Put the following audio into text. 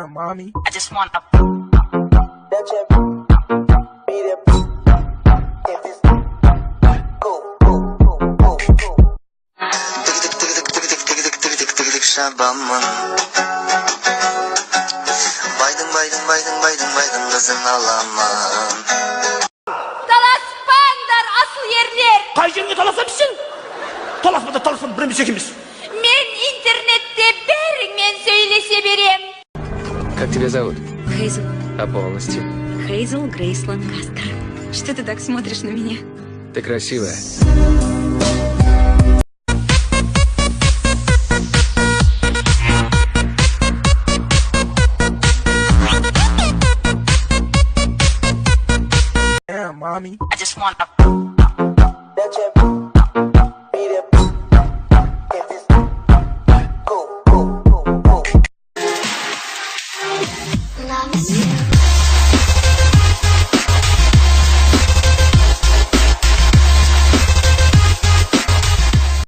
Mommy. I just wanna. Şabamın Baydın kızın alamam. Talaspanlar asıl yerler. Kay жерге таласамсың? Таласпа, біріміз екеуміз. Men internette biriмен söylese berem. Как тебя зовут? Хейзел. А полностью? Хейзел Грейс Ланкастер. Что ты так смотришь на меня? Ты красивая. Mommy. I just wanna.